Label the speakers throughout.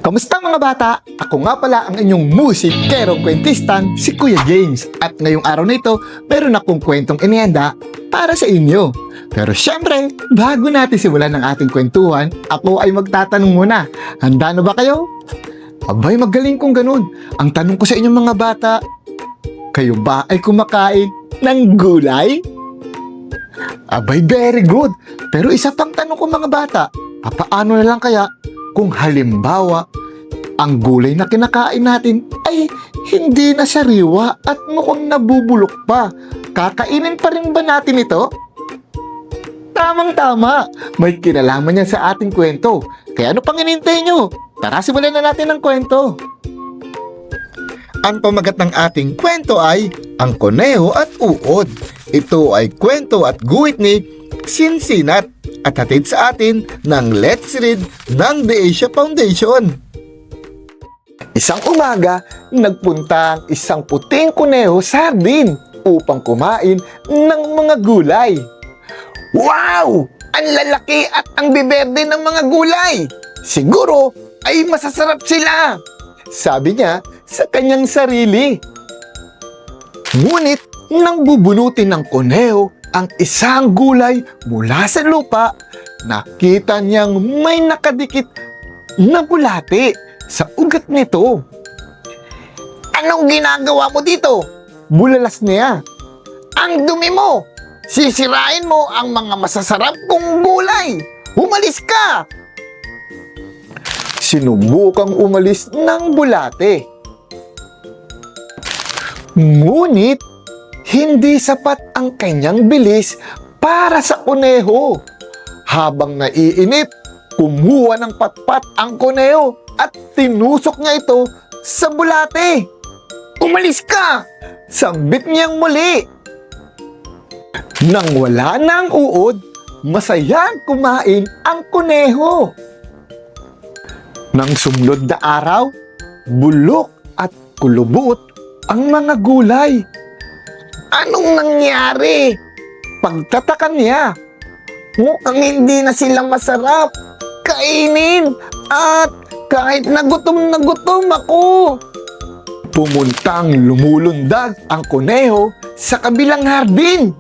Speaker 1: Kamusta mga bata? Ako nga pala ang inyong musikero kwentistan, si Kuya James. At ngayong araw na ito, meron akong kwentong inihanda para sa inyo. Pero syempre, bago natin simulan ang ating kwentuhan, ako ay magtatanong muna. Handa na ba kayo? Abay, magaling kung ganun. Ang tanong ko sa inyong mga bata, kayo ba ay kumakain ng gulay? Abay, very good. Pero isa pang tanong ko mga bata, papaano na lang kaya kung halimbawa, ang gulay na kinakain natin ay hindi na sariwa at mukhang nabubulok pa. Kakainin pa rin ba natin ito? Tamang-tama, may kinalaman yan sa ating kwento. Kaya ano pang hinihintay nyo? Tara, simulan na natin ang kwento. Ang pamagat ng ating kwento ay Ang Kuneho at Uod. Ito ay kwento at guhit ni Sinsinat at hatid sa atin ng Let's Read ng The Asia Foundation. Isang umaga, nagpunta ang isang puting kuneho sa hardin upang kumain ng mga gulay. Wow! Ang lalaki at ang biberde ng mga gulay! Siguro ay masasarap sila! Sabi niya sa kanyang sarili. Ngunit nang bubunutin ng kuneho ang isang gulay mula sa lupa, nakita niyang may nakadikit na bulate sa ugat nito. Anong ginagawa mo dito? Bulalas niya. Ang dumi mo! Sisirain mo ang mga masasarap kong gulay! Umalis ka! Sinubukang umalis ng bulate. Ngunit, hindi sapat ang kanyang bilis para sa kuneho. Habang naiinip, kumuha ng patpat ang kuneho at tinusok niya ito sa bulate. Umalis ka! Sambit niyang muli. Nang wala na ang uod, masayang kumain ang kuneho. Nang sumunod na araw, bulok at kulubot ang mga gulay. Anong nangyari? Pagtataka niya, mukhang hindi na sila masarap kainin at kahit na gutom ako. Pumuntang lumulundag ang kuneho sa kabilang hardin.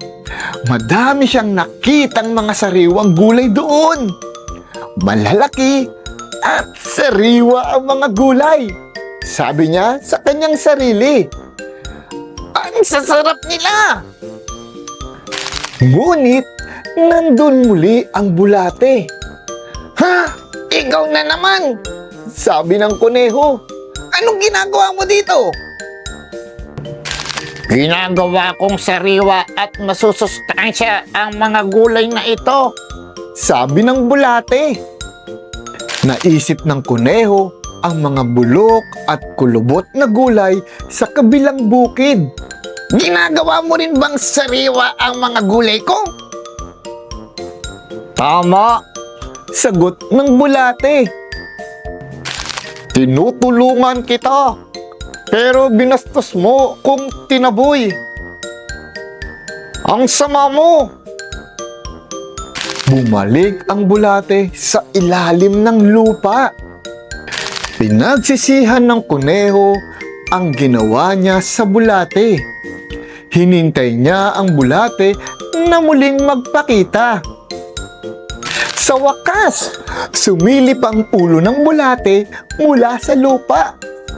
Speaker 1: Madami siyang nakitang mga sariwang gulay doon. Malalaki at sariwa ang mga gulay. Sabi niya sa kanyang sarili, ang sasarap nila! Ngunit, nandun muli ang bulate. Ha? Ikaw na naman! Sabi ng kuneho. Anong ginagawa mo dito?
Speaker 2: Ginagawa kong sariwa at masusustansya ang mga gulay na ito.
Speaker 1: Sabi ng bulate. Naisip ng kuneho ang mga bulok at kulubot na gulay sa kabilang bukid. Ginagawa mo rin bang sariwa ang mga gulay ko? Tama, sagot ng bulate. Tinutulungan kita, pero binastos mo kung tinaboy. Ang sama mo! Bumalik ang bulate sa ilalim ng lupa. Pinagsisihan ng kuneho ang ginawa niya sa bulate. Hinintay niya ang bulate na muling magpakita. Sa wakas, sumilip ang ulo ng bulate mula sa lupa.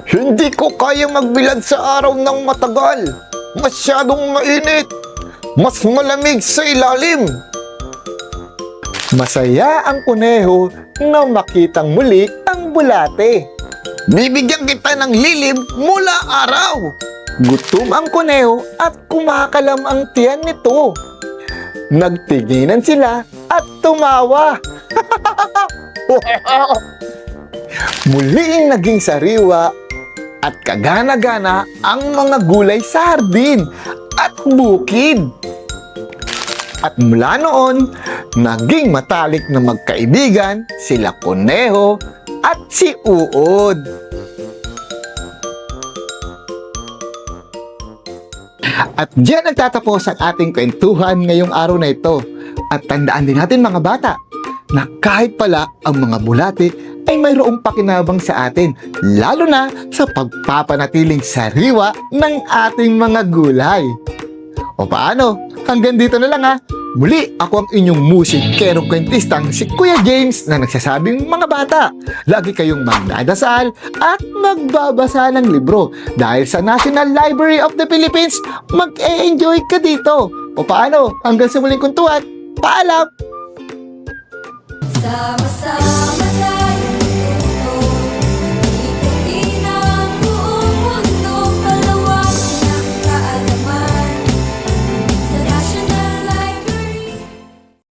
Speaker 1: Hindi ko kayang magbilad sa araw ng matagal. Masyadong mainit. Mas malamig sa ilalim. Masaya ang kuneho na makitang muli ang bulate. Bibigyan kita ng lilim mula araw. Gutom ang kuneho at kumakalam ang tiyan nito. Nagtinginan sila at tumawa. Muling naging sariwa at kagana-gana ang mga gulay sa hardin at bukid. At mula noon, naging matalik na magkaibigan sila kuneho at si Uod. At diyan nagtatapos ang ating kwentuhan ngayong araw na ito. At tandaan din natin mga bata, na kahit pala ang mga bulate ay mayroong pakinabang sa atin, lalo na sa pagpapanatiling sariwa ng ating mga gulay. O paano? Hanggang dito na lang ha. Muli, ako ang inyong musikero kwentistang si Kuya James na nagsasabing mga bata, lagi kayong magdadasal at magbabasa ng libro dahil sa National Library of the Philippines, mag-e-enjoy ka dito. O paano? Hanggang sa muling kuntuhan, paalam!
Speaker 3: Sama-sama